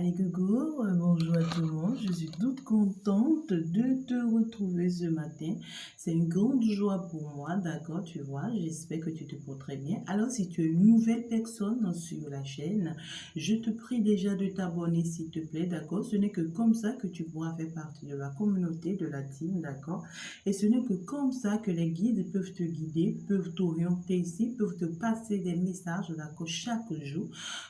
Allez, coucou, bonjour à tout le monde. Je suis toute contente de te retrouver ce matin. C'est une grande joie pour moi, d'accord, tu vois. J'espère que tu te portes très bien. Alors, si tu es une nouvelle personne sur la chaîne, je te prie déjà de t'abonner, s'il te plaît, d'accord. Ce n'est que comme ça que tu pourras faire partie de la communauté, de la team, d'accord. Et ce n'est que comme ça que les guides peuvent te guider, peuvent t'orienter ici, peuvent te passer des messages, d'accord, chaque jour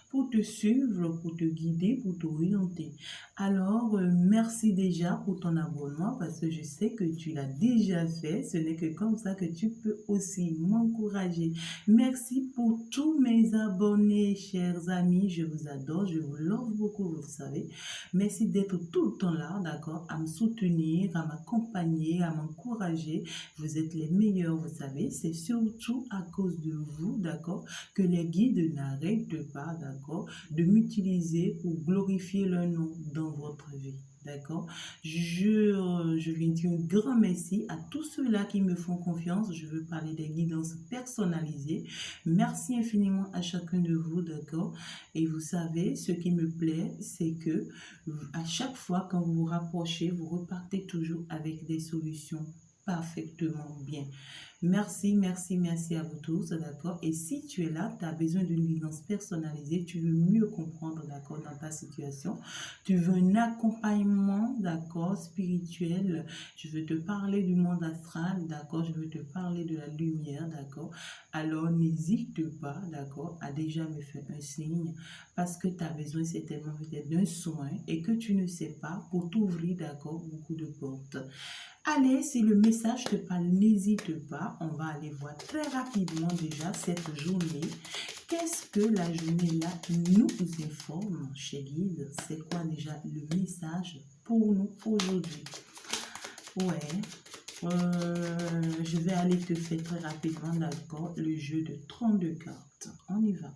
pour te suivre, pour te guider, pour t'orienter. Alors, merci déjà pour ton abonnement parce que je sais que tu l'as déjà fait. Ce n'est que comme ça que tu peux aussi m'encourager. Merci pour tous mes abonnés, chers amis. Je vous adore, je vous love beaucoup, vous le savez. Merci d'être tout le temps là, d'accord, à me soutenir, à m'accompagner, à m'encourager. Vous êtes les meilleurs, vous savez. C'est surtout à cause de vous, d'accord, que les guides n'arrêtent pas, d'accord, de m'utiliser pour glorifier leur nom dans votre vie. D'accord. Je viens dire un grand merci à tous ceux-là qui me font confiance. Je veux parler des guidances personnalisées. Merci infiniment à chacun de vous, d'accord. Et vous savez, ce qui me plaît, c'est que à chaque fois quand vous vous rapprochez, vous repartez toujours avec des solutions parfaitement bien. Merci, merci, merci à vous tous, d'accord. Et si tu es là, tu as besoin d'une guidance personnalisée, tu veux mieux comprendre, d'accord, dans ta situation, tu veux un accompagnement, d'accord, spirituel, je veux te parler du monde astral, d'accord, je veux te parler de la lumière, d'accord. Alors, n'hésite pas, d'accord, à déjà me faire un signe parce que tu as besoin certainement peut-être d'un soin et que tu ne sais pas pour t'ouvrir, d'accord, beaucoup de portes. Allez, si le message te parle, n'hésite pas. On va aller voir très rapidement déjà cette journée. Qu'est-ce que la journée là nous informe chez Guide? C'est quoi déjà le message pour nous aujourd'hui? Ouais, je vais aller te faire très rapidement, d'accord, le jeu de 32 cartes. On y va.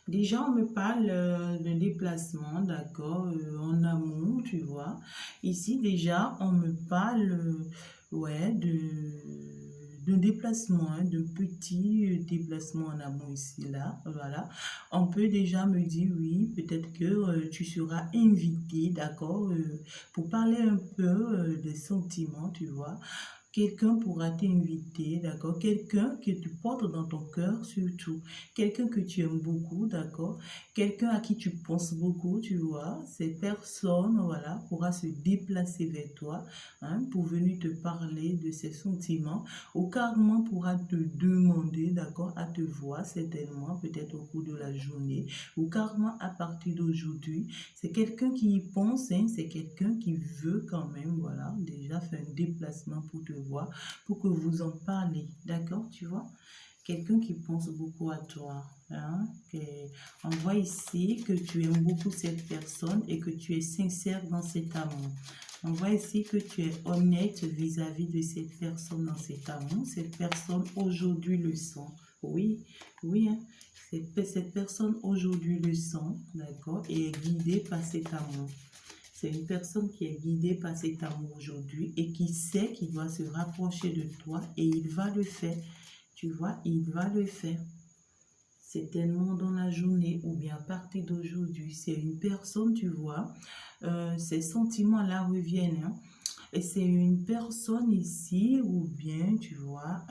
Déjà, on me parle d'un déplacement, d'accord, en amont, tu vois. Ici, déjà, on me parle, ouais, d'un déplacement, hein, d'un petit déplacement en amont ici, là, voilà. On peut déjà me dire, oui, peut-être que tu seras invité, d'accord, pour parler un peu des sentiments, tu vois. Quelqu'un pourra t'inviter, d'accord? Quelqu'un que tu portes dans ton cœur surtout. Quelqu'un que tu aimes beaucoup, d'accord? Quelqu'un à qui tu penses beaucoup, tu vois? Cette personne, voilà, pourra se déplacer vers toi, hein, pour venir te parler de ses sentiments ou carrément pourra te demander, d'accord, à te voir certainement, peut-être au cours de la journée ou carrément à partir d'aujourd'hui. C'est quelqu'un qui y pense, hein, c'est quelqu'un qui veut quand même, voilà, déjà faire un déplacement pour te voir, pour que vous en parlez, d'accord, tu vois? Quelqu'un qui pense beaucoup à toi, hein? On voit ici que tu aimes beaucoup cette personne et que tu es sincère dans cet amour. On voit ici que tu es honnête vis-à-vis de cette personne dans cet amour. Cette personne aujourd'hui le sent. Oui, oui, hein? Cette personne aujourd'hui le sent, d'accord, et est guidée par cet amour. C'est une personne qui est guidée par cet amour aujourd'hui et qui sait qu'il doit se rapprocher de toi et il va le faire. Tu vois, il va le faire. C'est tellement dans la journée ou bien à partir d'aujourd'hui. C'est une personne, tu vois, ces sentiments-là reviennent. Hein, et c'est une personne ici ou bien, tu vois,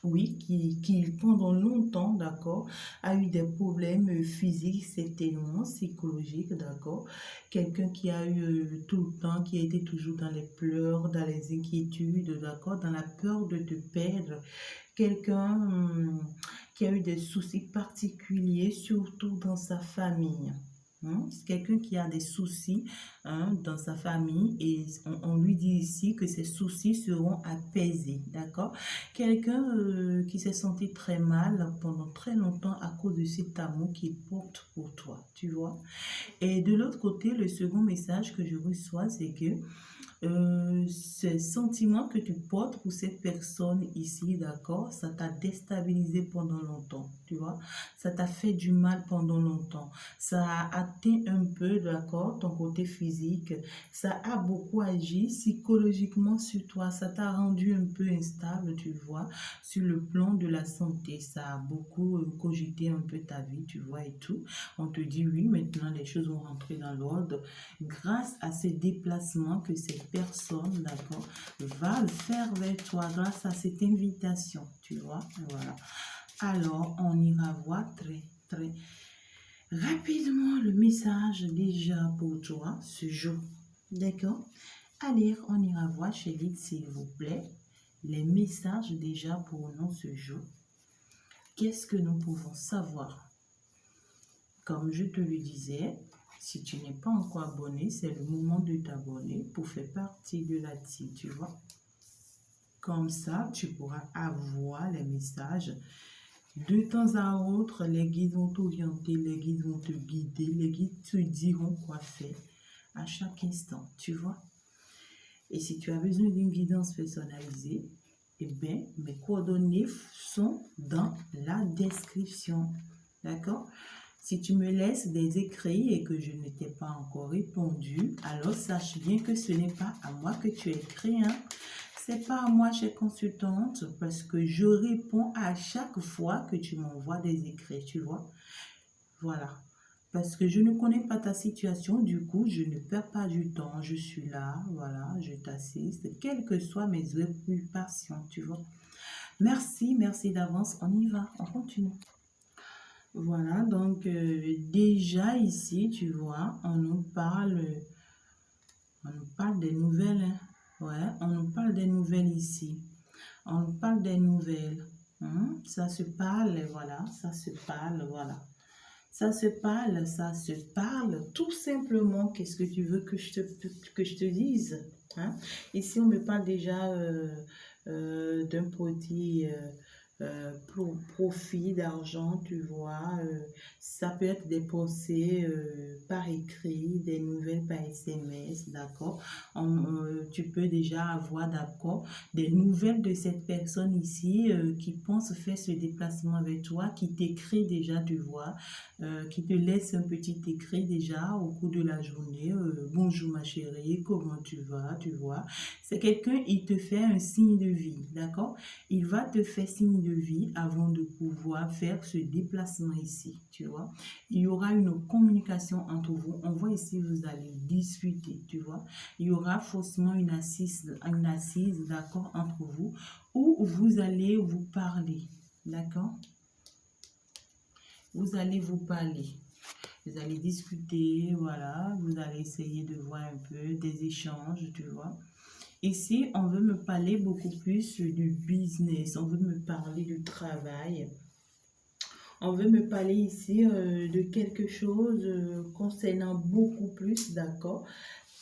oui, qui pendant longtemps, d'accord, a eu des problèmes physiques, certainement, psychologiques, d'accord. Quelqu'un qui a eu tout le temps, qui a été toujours dans les pleurs, dans les inquiétudes, d'accord, dans la peur de te perdre. Quelqu'un qui a eu des soucis particuliers, surtout dans sa famille. Hein? C'est quelqu'un qui a des soucis, hein, dans sa famille et on lui dit ici que ses soucis seront apaisés, d'accord? Quelqu'un qui s'est senti très mal pendant très longtemps à cause de cet amour qu'il porte pour toi, tu vois? Et de l'autre côté, le second message que je reçois, c'est que ces sentiments que tu portes pour cette personne ici, d'accord, ça t'a déstabilisé pendant longtemps, tu vois, ça t'a fait du mal pendant longtemps, ça a atteint un peu, d'accord, ton côté physique, ça a beaucoup agi psychologiquement sur toi, ça t'a rendu un peu instable, tu vois, sur le plan de la santé, ça a beaucoup cogité un peu ta vie, tu vois, et tout. On te dit oui, maintenant les choses vont rentrer dans l'ordre grâce à ces déplacements que cette personne, d'accord, va le faire vers toi, grâce à cette invitation, tu vois, voilà. Alors, on ira voir très rapidement le message déjà pour toi ce jour, d'accord. Allez, on ira voir, chérie, s'il vous plaît, les messages déjà pour nous ce jour. Qu'est-ce que nous pouvons savoir? Comme je te le disais, si tu n'es pas encore abonné, c'est le moment de t'abonner pour faire partie de la team, tu vois. Comme ça, tu pourras avoir les messages. De temps à autre, les guides vont t'orienter, les guides vont te guider, les guides te diront quoi faire à chaque instant, tu vois. Et si tu as besoin d'une guidance personnalisée, eh bien, mes coordonnées sont dans la description, d'accord? Si tu me laisses des écrits et que je ne t'ai pas encore répondu, alors sache bien que ce n'est pas à moi que tu écris, hein. C'est pas à moi, chère consultante, parce que je réponds à chaque fois que tu m'envoies des écrits, tu vois. Voilà. Parce que je ne connais pas ta situation, du coup, je ne perds pas du temps. Je suis là, voilà, je t'assiste, quelles que soient mes occupations, tu vois. Merci d'avance. On y va, on continue. Voilà, donc déjà ici, tu vois, on nous parle des nouvelles, hein. Ouais, on nous parle des nouvelles ici. On nous parle des nouvelles. Ça se parle, voilà, ça se parle, voilà. Ça se parle tout simplement. Qu'est-ce que tu veux que je te dise, hein? Ici, on me parle déjà d'un petit profit d'argent, tu vois. Ça peut être des pensées par écrit, des nouvelles par SMS, d'accord. Tu peux déjà avoir, d'accord, des nouvelles de cette personne ici qui pense faire ce déplacement avec toi, qui t'écrit déjà, tu vois, qui te laisse un petit écrit déjà au cours de la journée. Bonjour ma chérie, comment tu vas, tu vois. C'est quelqu'un, il te fait un signe de vie, d'accord. Il va te faire signe de vie avant de pouvoir faire ce déplacement ici, tu vois. Il y aura une communication entre vous. On voit ici, vous allez discuter, tu vois. Il y aura forcément une assise, d'accord, entre vous, où vous allez vous parler, d'accord. Vous allez vous parler. Vous allez discuter, voilà. Vous allez essayer de voir un peu des échanges, tu vois. Ici, on veut me parler beaucoup plus du business. On veut me parler du travail. On veut me parler ici de quelque chose concernant beaucoup plus, d'accord,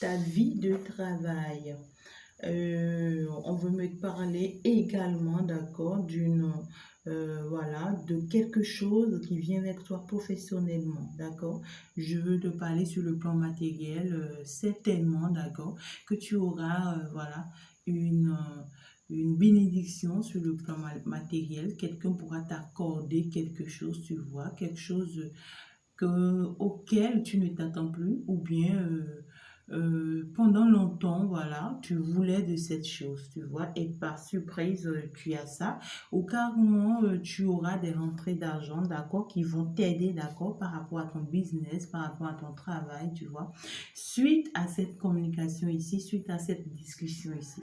ta vie de travail. On veut me parler également, d'accord, voilà, de quelque chose qui vient avec toi professionnellement, d'accord. Je veux te parler sur le plan matériel, certainement, d'accord, que tu auras, voilà, une bénédiction sur le plan matériel. Quelqu'un pourra t'accorder quelque chose, tu vois, quelque chose auquel tu ne t'attends plus, ou bien pendant longtemps, voilà, tu voulais de cette chose, tu vois, et par surprise, tu as ça, ou carrément, tu auras des rentrées d'argent, d'accord, qui vont t'aider, d'accord, par rapport à ton business, par rapport à ton travail, tu vois, suite à cette communication ici, suite à cette discussion ici.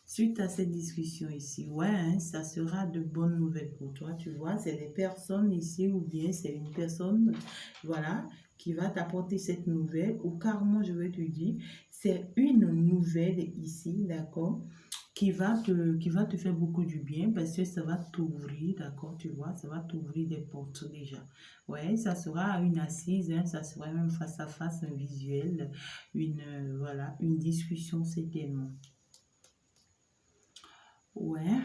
Suite à cette discussion ici, ouais, hein, ça sera de bonnes nouvelles pour toi, tu vois, c'est des personnes ici, ou bien c'est une personne, voilà, qui va t'apporter cette nouvelle, ou carrément, je vais te dire, c'est une nouvelle ici, d'accord, qui va te faire beaucoup du bien, parce que ça va t'ouvrir, d'accord, tu vois, ça va t'ouvrir des portes déjà. Ouais, ça sera une assise, hein, ça sera même face à face, un visuel, voilà, une discussion certainement. Ouais,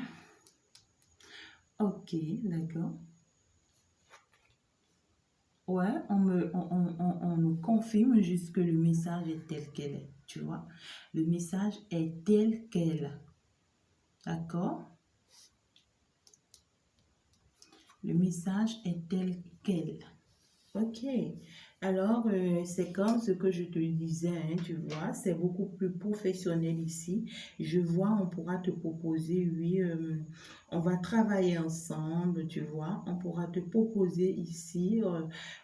ok, d'accord. Ouais, on nous confirme juste que le message est tel qu'elle est. tu vois. Le message est tel quel, d'accord? Le message est tel quel. Ok, alors c'est comme ce que je te disais, hein, tu vois, c'est beaucoup plus professionnel ici. Je vois, on pourra te proposer, oui, on va travailler ensemble, tu vois, on pourra te proposer ici,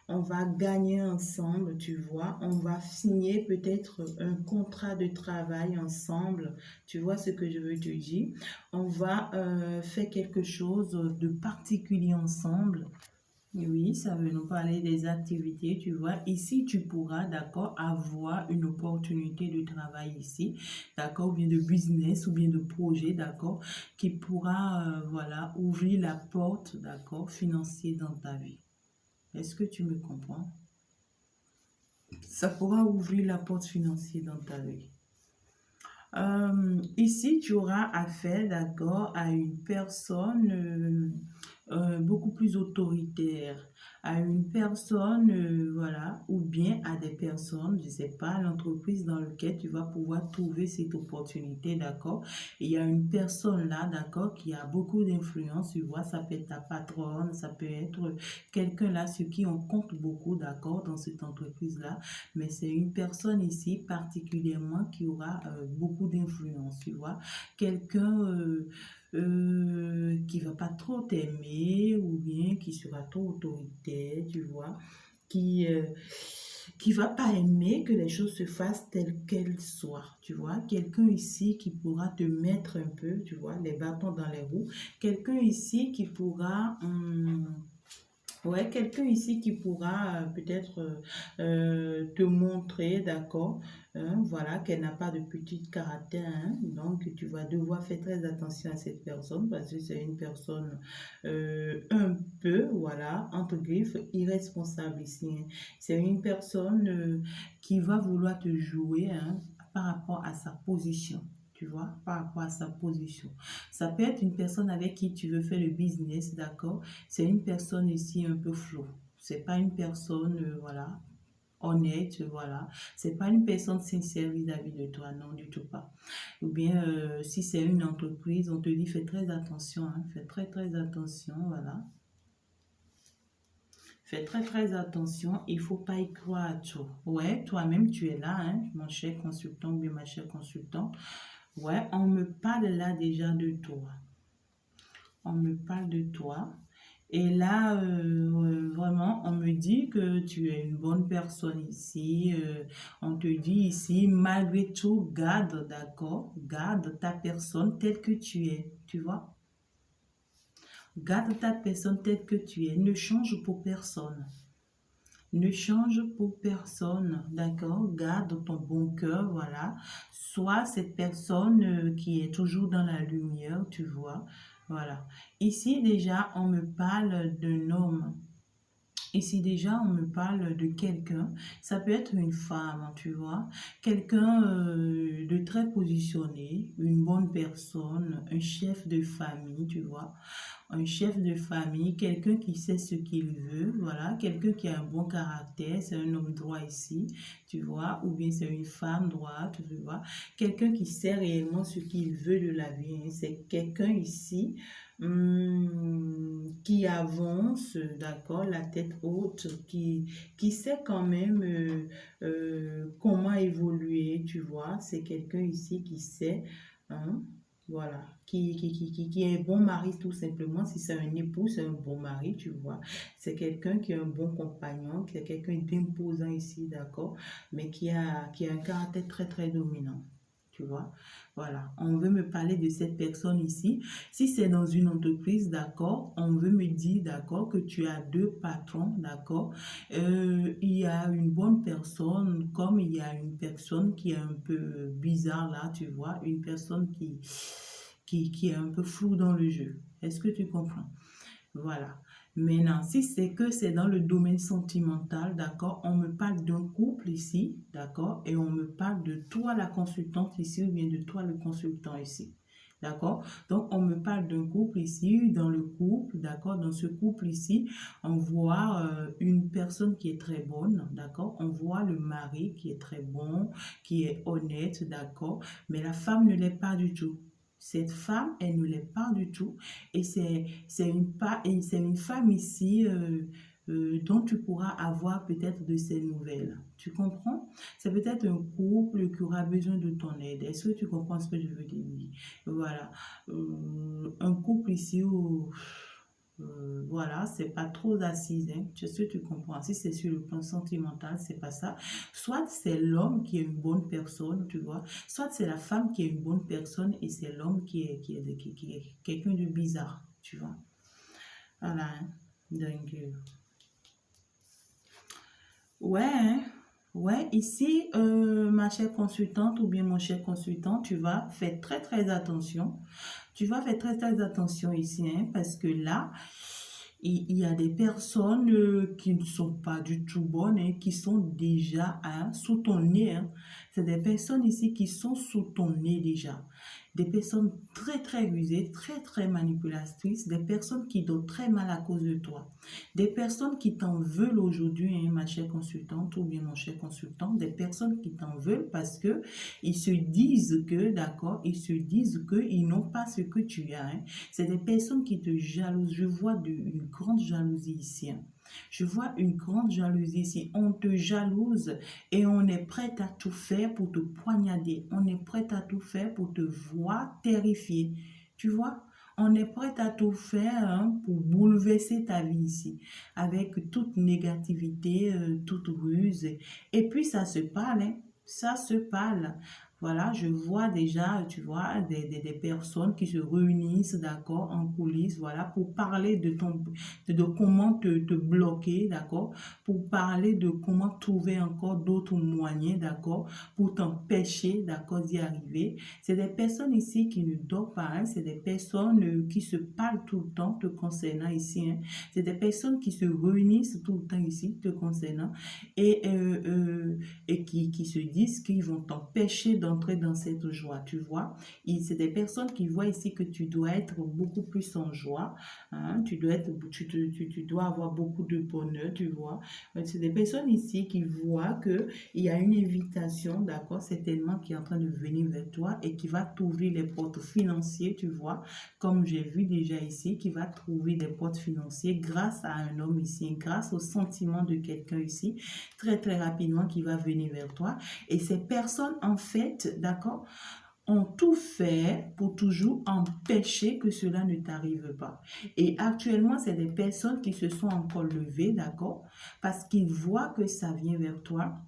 on va gagner ensemble, tu vois, on va signer peut-être un contrat de travail ensemble, tu vois ce que je veux te dire. On va faire quelque chose de particulier ensemble. Oui, ça veut nous parler des activités, tu vois. Ici, tu pourras, d'accord, avoir une opportunité de travail ici, d'accord, ou bien de business, ou bien de projet, d'accord, qui pourra, voilà, ouvrir la porte, d'accord, financier dans ta vie. Est-ce que tu me comprends? Ça pourra ouvrir la porte financière dans ta vie. Ici, tu auras affaire, d'accord, à une personne beaucoup plus autoritaire, à une personne, voilà, ou bien à des personnes, je sais pas, l'entreprise dans laquelle tu vas pouvoir trouver cette opportunité, d'accord. Il y a une personne là, d'accord, qui a beaucoup d'influence, tu vois, ça peut être ta patronne, ça peut être quelqu'un là sur qui on compte beaucoup, d'accord, dans cette entreprise-là, mais c'est une personne ici particulièrement qui aura beaucoup d'influence, tu vois, quelqu'un qui va pas trop t'aimer ou bien qui sera trop autoritaire, tu vois, qui va pas aimer que les choses se fassent telles qu'elles soient, tu vois, quelqu'un ici qui pourra te mettre un peu, tu vois, les bâtons dans les roues, quelqu'un ici qui pourra ouais, quelqu'un ici qui pourra peut-être te montrer, d'accord, hein, voilà, qu'elle n'a pas de petit caractère, hein, donc tu vas devoir faire très attention à cette personne parce que c'est une personne un peu, voilà, entre griffes, irresponsable ici, hein. C'est une personne qui va vouloir te jouer, hein, par rapport à sa position. Tu vois, par rapport à sa position. Ça peut être une personne avec qui tu veux faire le business, d'accord? C'est une personne ici un peu floue. C'est pas une personne, voilà, honnête, voilà. C'est pas une personne sincère vis-à-vis de toi, non, du tout pas. Ou bien, si c'est une entreprise, on te dit fais très attention, hein, fais très très attention, voilà. Fais très très attention, il faut pas y croire à tout. Ouais, toi-même tu es là, hein, mon cher consultant ou bien ma chère consultante. Ouais, on me parle là déjà de toi. On me parle de toi. Et là, vraiment, on me dit que tu es une bonne personne ici. On te dit ici, malgré tout, garde, d'accord? Garde ta personne telle que tu es, tu vois? Garde ta personne telle que tu es. Ne change pour personne. Ne change pour personne, d'accord? Garde ton bon cœur, voilà. Sois cette personne qui est toujours dans la lumière, tu vois. Voilà. Ici, déjà, on me parle d'un homme. Ici déjà, on me parle de quelqu'un, ça peut être une femme, tu vois, quelqu'un de très positionné, une bonne personne, un chef de famille, tu vois, un chef de famille, quelqu'un qui sait ce qu'il veut, voilà, quelqu'un qui a un bon caractère, c'est un homme droit ici, tu vois, ou bien c'est une femme droite, tu vois, quelqu'un qui sait réellement ce qu'il veut de la vie, hein. C'est quelqu'un ici qui avance, d'accord, la tête haute, qui sait quand même comment évoluer, tu vois. C'est quelqu'un ici qui sait, hein, voilà, qui est un bon mari tout simplement. Si c'est un époux, c'est un bon mari, tu vois. C'est quelqu'un qui est un bon compagnon, qui est quelqu'un d'imposant ici, d'accord, mais qui a un caractère très, très dominant. Tu vois, voilà, on veut me parler de cette personne ici. Si c'est dans une entreprise, d'accord, on veut me dire, d'accord, que tu as deux patrons, d'accord. Il y a une bonne personne, comme il y a une personne qui est un peu bizarre là, tu vois, une personne qui est un peu floue dans le jeu. Est-ce que tu comprends? Voilà. Maintenant, si c'est que c'est dans le domaine sentimental, d'accord, on me parle d'un couple ici, d'accord, et on me parle de toi la consultante ici ou bien de toi le consultant ici. D'accord? Donc, on me parle d'un couple ici, dans le couple, d'accord? Dans ce couple ici, on voit une personne qui est très bonne, d'accord? On voit le mari qui est très bon, qui est honnête, d'accord? Mais la femme ne l'est pas du tout. Cette femme, elle ne l'est pas du tout. Et c'est une femme ici dont tu pourras avoir peut-être de ces nouvelles. Tu comprends? C'est peut-être un couple qui aura besoin de ton aide. Est-ce que tu comprends ce que je veux te dire? Voilà. Un couple ici où, voilà, c'est pas trop assise, hein. Tu sais, tu comprends. Si c'est sur le plan sentimental, c'est pas ça. Soit c'est l'homme qui est une bonne personne, tu vois. Soit c'est la femme qui est une bonne personne et c'est l'homme qui est quelqu'un de bizarre, tu vois. Voilà, hein. Donc, ouais, hein. Ouais, ici, ma chère consultante ou bien mon cher consultant, tu vas faire très très attention. Tu vas faire très très attention ici, hein, parce que là, il y a des personnes qui ne sont pas du tout bonnes, hein, qui sont déjà hein, sous ton nez. Hein. C'est des personnes ici qui sont sous ton nez déjà. Des personnes très très rusées, très très manipulatrices, des personnes qui donnent très mal à cause de toi. Des personnes qui t'en veulent aujourd'hui, hein, ma chère consultante ou bien mon cher consultant, des personnes qui t'en veulent parce que ils se disent que, d'accord, ils se disent qu'ils n'ont pas ce que tu as. Hein. C'est des personnes qui te jalousent. Je vois une grande jalousie ici. Hein. Je vois une grande jalousie ici. On te jalouse et on est prêt à tout faire pour te poignarder. On est prêt à tout faire pour te voir terrifié. Tu vois? On est prêt à tout faire hein, pour bouleverser ta vie ici, avec toute négativité, toute ruse. Et puis ça se parle, hein, ça se parle. Voilà, je vois déjà, tu vois, des personnes qui se réunissent, d'accord, en coulisses, voilà, pour parler de comment te bloquer, d'accord, pour parler de comment trouver encore d'autres moyens, d'accord, pour t'empêcher, d'accord, d'y arriver. C'est des personnes ici qui ne dorment pas, hein, c'est des personnes qui se parlent tout le temps te concernant ici, hein. C'est des personnes qui se réunissent tout le temps ici te concernant et qui se disent qu'ils vont t'empêcher d'entrer dans cette joie, tu vois. C'est des personnes qui voient ici que tu dois être beaucoup plus en joie, hein, tu dois avoir beaucoup de bonheur, tu vois. C'est des personnes ici qui voient qu'il y a une invitation, d'accord, certainement qui est en train de venir vers toi et qui va t'ouvrir les portes financières, tu vois, comme j'ai vu déjà ici, qui va trouver des portes financières grâce à un homme ici, grâce au sentiment de quelqu'un ici, très très rapidement qui va venir vers toi. Et ces personnes, en fait, d'accord, ont tout fait pour toujours empêcher que cela ne t'arrive pas. Et actuellement, c'est des personnes qui se sont encore levées, d'accord, parce qu'ils voient que ça vient vers toi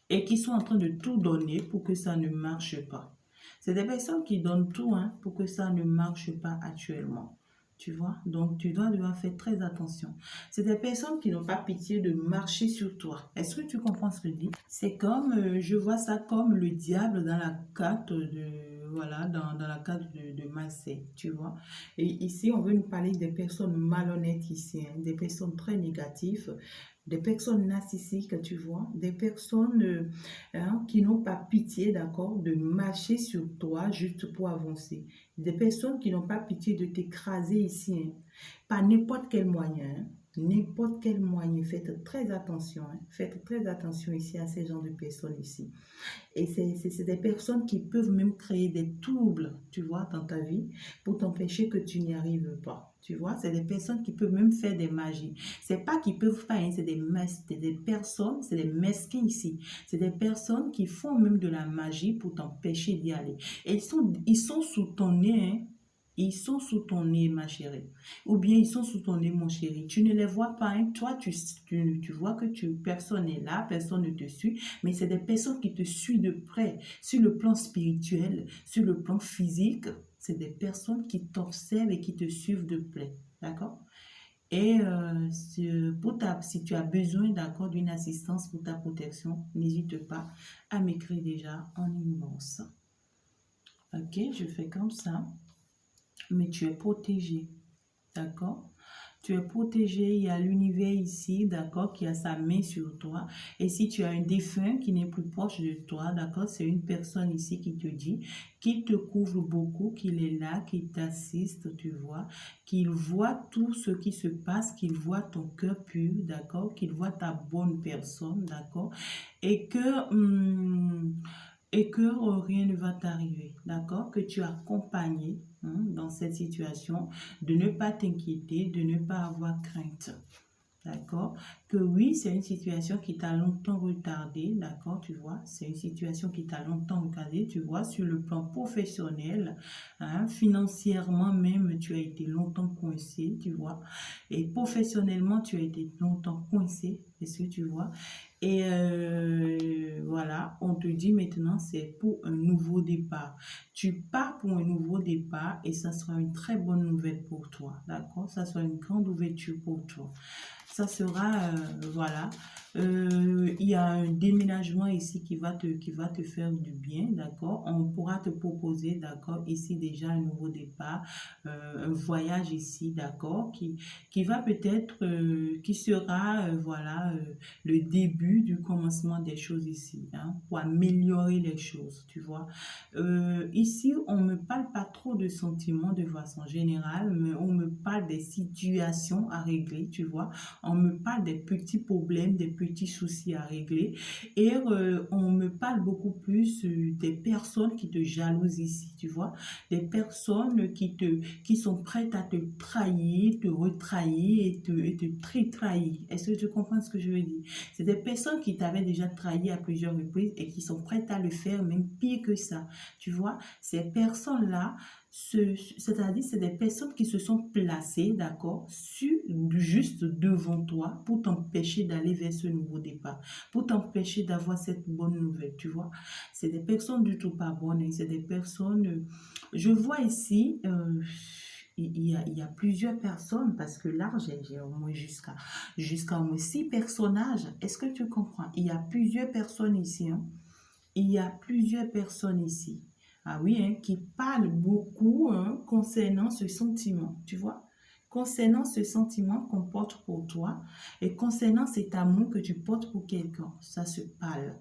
et qui sont en train de tout donner pour que ça ne marche pas. C'est des personnes qui donnent tout hein, pour que ça ne marche pas actuellement. Tu vois, donc tu dois faire très attention. C'est des personnes qui n'ont pas pitié de marcher sur toi. Est-ce que tu comprends ce que je dis? C'est comme, je vois ça comme le diable dans la carte voilà, dans la carte de Marseille, tu vois. Et ici, on veut nous parler des personnes malhonnêtes ici, hein, des personnes très négatives, des personnes narcissiques, tu vois, des personnes hein, qui n'ont pas pitié, d'accord, de marcher sur toi juste pour avancer. Des personnes qui n'ont pas pitié de t'écraser ici, hein, par n'importe quel moyen, hein, n'importe quel moyen. Faites très attention, hein, faites très attention ici à ces genres de personnes ici. Et c'est des personnes qui peuvent même créer des troubles, tu vois, dans ta vie pour t'empêcher que tu n'y arrives pas. Tu vois, c'est des personnes qui peuvent même faire des magies. C'est pas qu'ils peuvent pas, hein, c'est des personnes, c'est des mesquins ici. C'est des personnes qui font même de la magie pour t'empêcher d'y aller. Et ils sont sous ton nez, hein. Ils sont sous ton nez, ma chérie. Ou bien ils sont sous ton nez, mon chéri. Tu ne les vois pas, hein. Toi, tu vois que personne n'est là, personne ne te suit. Mais c'est des personnes qui te suivent de près, sur le plan spirituel, sur le plan physique. C'est des personnes qui t'observent et qui te suivent de près. D'accord? Et si tu as besoin d'accord d'une assistance pour ta protection, n'hésite pas à m'écrire déjà en inbox. Ok, je fais comme ça. Mais tu es protégé. D'accord? Tu es protégé, il y a l'univers ici, d'accord, qui a sa main sur toi. Et si tu as un défunt qui n'est plus proche de toi, d'accord, c'est une personne ici qui te dit, qu'il te couvre beaucoup, qu'il est là, qu'il t'assiste, tu vois, qu'il voit tout ce qui se passe, qu'il voit ton cœur pur, d'accord, qu'il voit ta bonne personne, d'accord, et que rien ne va t'arriver, d'accord? Que tu es accompagné dans cette situation, de ne pas t'inquiéter, de ne pas avoir crainte. D'accord? Que oui, c'est une situation qui t'a longtemps retardé, d'accord, tu vois? C'est une situation qui t'a longtemps retardé, tu vois, sur le plan professionnel, hein, financièrement même, tu as été longtemps coincé, tu vois? Et professionnellement, tu as été longtemps coincé, est-ce que tu vois? Et voilà, on te dit maintenant, c'est pour un nouveau départ. Tu pars pour un nouveau départ et ça sera une très bonne nouvelle pour toi, d'accord? Ça sera une grande ouverture pour toi. Ça sera, voilà, il y a un déménagement ici qui va te faire du bien, d'accord? On pourra te proposer, d'accord, ici déjà un nouveau départ, un voyage ici, d'accord, qui va peut-être, qui sera, voilà, le début du commencement des choses ici, hein, pour améliorer les choses, tu vois. Ici, on ne me parle pas trop de sentiments de façon générale, mais on me parle des situations à régler, tu vois. On me parle des petits problèmes, des petits soucis à régler. Et on me parle beaucoup plus des personnes qui te jalousent ici, tu vois. Des personnes qui sont prêtes à te trahir, te retrahir et te trahir. Est-ce que tu comprends ce que je veux dire? C'est des personnes qui t'avaient déjà trahi à plusieurs reprises et qui sont prêtes à le faire, même pire que ça. Tu vois, ces personnes-là, c'est-à-dire, c'est des personnes qui se sont placées, d'accord, juste devant toi pour t'empêcher d'aller vers ce nouveau départ, pour t'empêcher d'avoir cette bonne nouvelle, tu vois. C'est des personnes du tout pas bonnes, hein, c'est des personnes, je vois ici, il y a plusieurs personnes, parce que là, j'ai au moins jusqu'à au moins 6 personnages. Est-ce que tu comprends? Il y a plusieurs personnes ici, hein. Il y a plusieurs personnes ici. Ah oui, hein, qui parlent beaucoup hein, concernant ce sentiment, tu vois. Concernant ce sentiment qu'on porte pour toi et concernant cet amour que tu portes pour quelqu'un, ça se parle.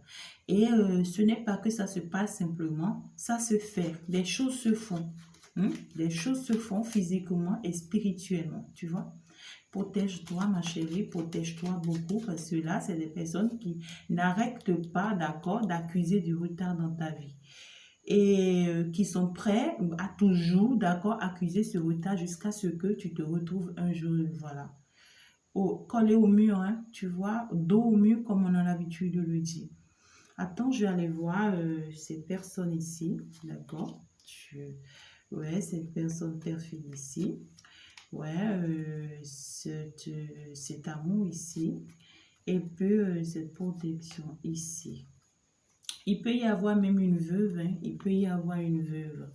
Et ce n'est pas que ça se parle simplement, ça se fait. Des choses se font. Des choses se font physiquement et spirituellement, tu vois. Protège-toi, ma chérie, protège-toi beaucoup parce que là, c'est des personnes qui n'arrêtent pas, d'accord, d'accuser du retard dans ta vie et qui sont prêts à toujours, d'accord, accuser ce retard jusqu'à ce que tu te retrouves un jour, voilà, collé au mur, hein, tu vois, dos au mur comme on a l'habitude de le dire. Attends, je vais aller voir ces personnes ici, d'accord, ouais, cette personne perfide ici. Ouais, cet amour ici et puis cette protection ici. Il peut y avoir même une veuve, hein, il peut y avoir une veuve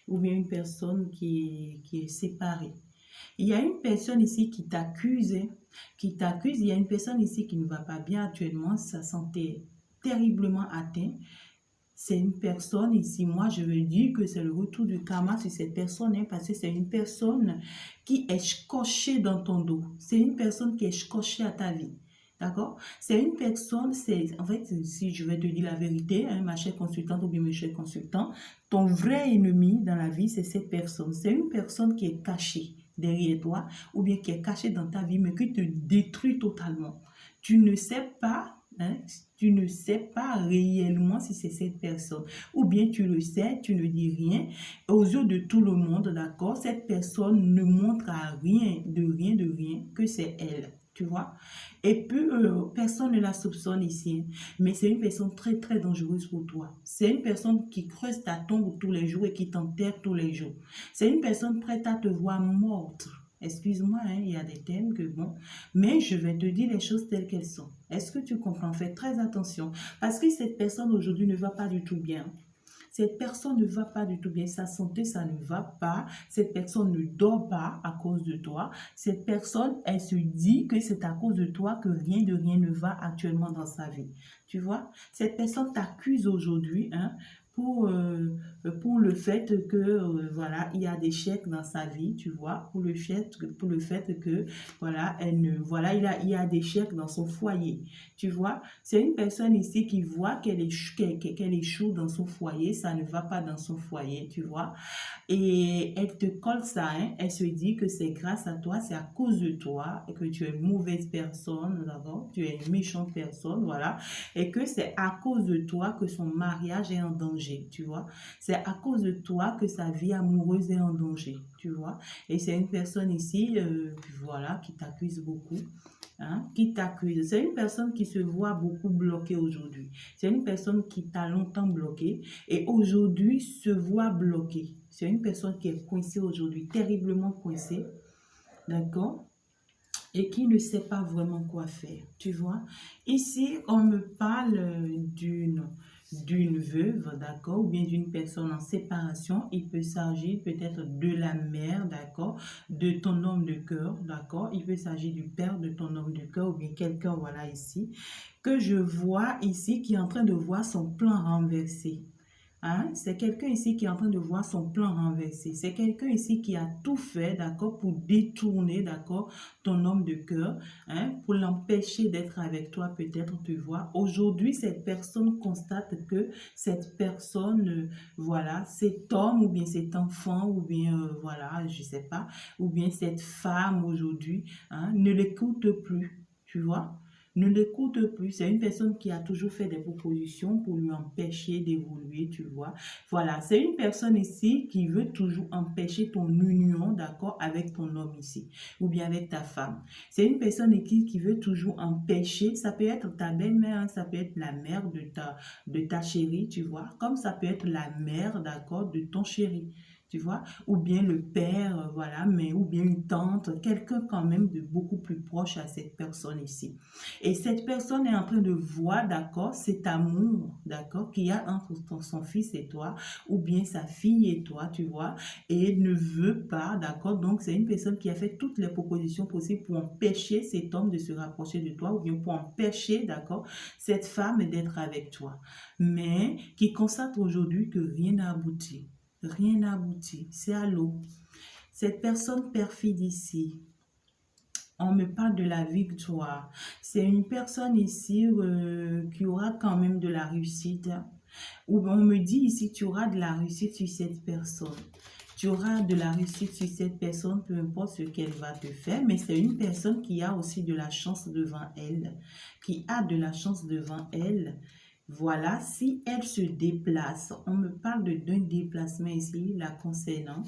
ou bien une personne qui est séparée. Il y a une personne ici qui t'accuse, hein, qui t'accuse. Il y a une personne ici qui ne va pas bien actuellement, sa santé est terriblement atteinte. C'est une personne ici, moi je veux dire que c'est le retour du karma sur cette personne, hein, parce que c'est une personne qui est cochée dans ton dos. C'est une personne qui est cochée à ta vie. D'accord? C'est une personne, en fait, si je vais te dire la vérité, hein, ma chère consultante ou bien mes chers consultants, ton vrai ennemi dans la vie, c'est cette personne. C'est une personne qui est cachée derrière toi ou bien qui est cachée dans ta vie, mais qui te détruit totalement. Tu ne sais pas. Hein, tu ne sais pas réellement si c'est cette personne. Ou bien tu le sais, tu ne dis rien. Aux yeux de tout le monde, d'accord, cette personne ne montre à rien, que c'est elle. Tu vois? Et puis, personne ne la soupçonne ici. Mais c'est une personne très, très dangereuse pour toi. C'est une personne qui creuse ta tombe tous les jours et qui t'enterre tous les jours. C'est une personne prête à te voir morte. Excuse-moi, hein, il y a des thèmes que bon, mais je vais te dire les choses telles qu'elles sont. Est-ce que tu comprends? Fais très attention. Parce que cette personne aujourd'hui ne va pas du tout bien. Cette personne ne va pas du tout bien. Sa santé, ça ne va pas. Cette personne ne dort pas à cause de toi. Cette personne, elle se dit que c'est à cause de toi que rien de rien ne va actuellement dans sa vie. Tu vois? Cette personne t'accuse aujourd'hui, hein, pour le fait que, voilà, il y a des chèques dans sa vie, tu vois, pour le fait que, voilà, voilà, il y a des chèques dans son foyer, tu vois. C'est une personne ici qui voit qu'elle échoue dans son foyer, ça ne va pas dans son foyer, tu vois. Et elle te colle ça, hein. Elle se dit que c'est grâce à toi, c'est à cause de toi, et que tu es une mauvaise personne, d'accord? Tu es une méchante personne, voilà. Et que c'est à cause de toi que son mariage est en danger, tu vois. C'est à cause de toi que sa vie amoureuse est en danger, tu vois. Et c'est une personne ici, voilà, qui t'accuse beaucoup. Hein, qui t'accuse. C'est une personne qui se voit beaucoup bloquée aujourd'hui. C'est une personne qui t'a longtemps bloqué et aujourd'hui se voit bloquée. C'est une personne qui est coincée aujourd'hui, terriblement coincée, d'accord? Et qui ne sait pas vraiment quoi faire, tu vois. Ici, on me parle d'une veuve, d'accord, ou bien d'une personne en séparation. Il peut s'agir peut-être de la mère, d'accord, de ton homme de cœur, d'accord. Il peut s'agir du père de ton homme de cœur, ou bien quelqu'un, voilà, ici, que je vois ici, qui est en train de voir son plan renversé. Hein? C'est quelqu'un ici qui est en train de voir son plan renversé. C'est quelqu'un ici qui a tout fait, d'accord, pour détourner, d'accord, ton homme de cœur, hein, pour l'empêcher d'être avec toi, peut-être, tu vois. Aujourd'hui, cette personne constate que cette personne, voilà, cet homme ou bien cet enfant ou bien, voilà, je sais pas, ou bien cette femme aujourd'hui, hein, ne l'écoute plus, tu vois. Ne l'écoute plus. C'est une personne qui a toujours fait des propositions pour lui empêcher d'évoluer, tu vois. Voilà, c'est une personne ici qui veut toujours empêcher ton union, d'accord, avec ton homme ici, ou bien avec ta femme. C'est une personne ici qui veut toujours empêcher, ça peut être ta belle-mère, ça peut être la mère de ta chérie, tu vois, comme ça peut être la mère, d'accord, de ton chéri. Tu vois, ou bien le père, voilà, mais ou bien une tante, quelqu'un quand même de beaucoup plus proche à cette personne ici. Et cette personne est en train de voir, d'accord, cet amour, d'accord, qu'il y a entre son fils et toi, ou bien sa fille et toi, tu vois, et ne veut pas, d'accord. Donc, c'est une personne qui a fait toutes les propositions possibles pour empêcher cet homme de se rapprocher de toi, ou bien pour empêcher, d'accord, cette femme d'être avec toi. Mais qui constate aujourd'hui que rien n'a abouti. Rien n'a abouti. C'est à l'eau. Cette personne perfide ici, on me parle de la victoire. C'est une personne ici qui aura quand même de la réussite. Ou on me dit ici, tu auras de la réussite sur cette personne. Tu auras de la réussite sur cette personne, peu importe ce qu'elle va te faire, mais c'est une personne qui a aussi de la chance devant elle, qui a de la chance devant elle. Voilà, si elle se déplace, on me parle d'un déplacement ici, la concernant.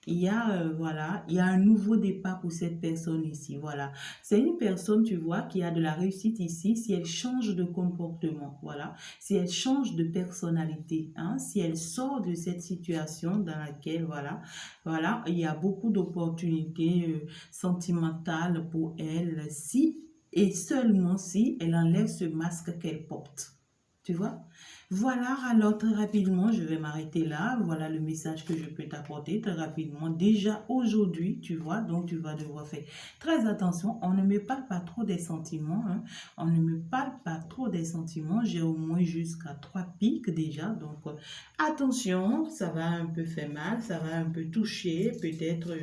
Il y a, voilà, il y a un nouveau départ pour cette personne ici, voilà. C'est une personne, tu vois, qui a de la réussite ici si elle change de comportement, voilà. Si elle change de personnalité, hein, si elle sort de cette situation dans laquelle, voilà, voilà, il y a beaucoup d'opportunités sentimentales pour elle, si et seulement si elle enlève ce masque qu'elle porte. Tu vois? Voilà, alors très rapidement, je vais m'arrêter là. Voilà le message que je peux t'apporter très rapidement. Déjà aujourd'hui, tu vois, donc tu vas devoir faire très attention. On ne me parle pas trop des sentiments, hein. On ne me parle pas trop des sentiments. J'ai au moins jusqu'à 3 pics déjà. Donc, attention, ça va un peu faire mal, ça va un peu toucher peut-être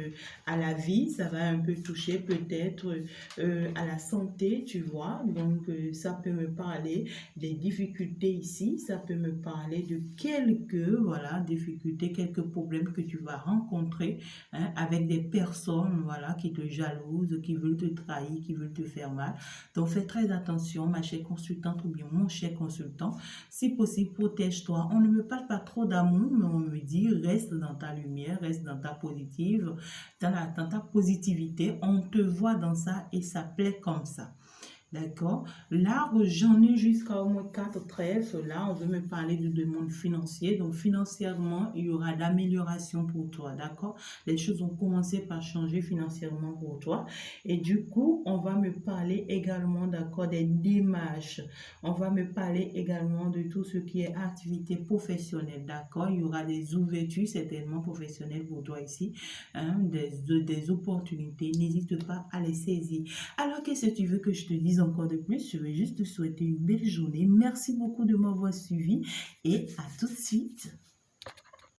à la vie, ça va un peu toucher peut-être à la santé, tu vois. Donc, ça peut me parler des difficultés ici, ça peut me parler de quelques, voilà, difficultés, quelques problèmes que tu vas rencontrer, hein, avec des personnes, voilà, qui te jalousent, qui veulent te trahir, qui veulent te faire mal. Donc, fais très attention, ma chère consultante ou bien mon cher consultant. Si possible, protège-toi. On ne me parle pas trop d'amour, mais on me dit, reste dans ta lumière, reste dans ta positive, dans ta positivité. On te voit dans ça et ça plaît comme ça. D'accord. Là, j'en ai jusqu'à au moins 4 trèfles. Là, on veut me parler de demande financière. Donc, financièrement, il y aura d'amélioration pour toi. D'accord. Les choses ont commencé par changer financièrement pour toi. Et du coup, on va me parler également, d'accord, des démarches. On va me parler également de tout ce qui est activité professionnelle. D'accord. Il y aura des ouvertures certainement professionnelles pour toi ici, hein, des opportunités. N'hésite pas à les saisir. Alors, qu'est-ce que tu veux que je te dise encore de plus, je vais juste te souhaiter une belle journée. Merci beaucoup de m'avoir suivi et à tout de suite.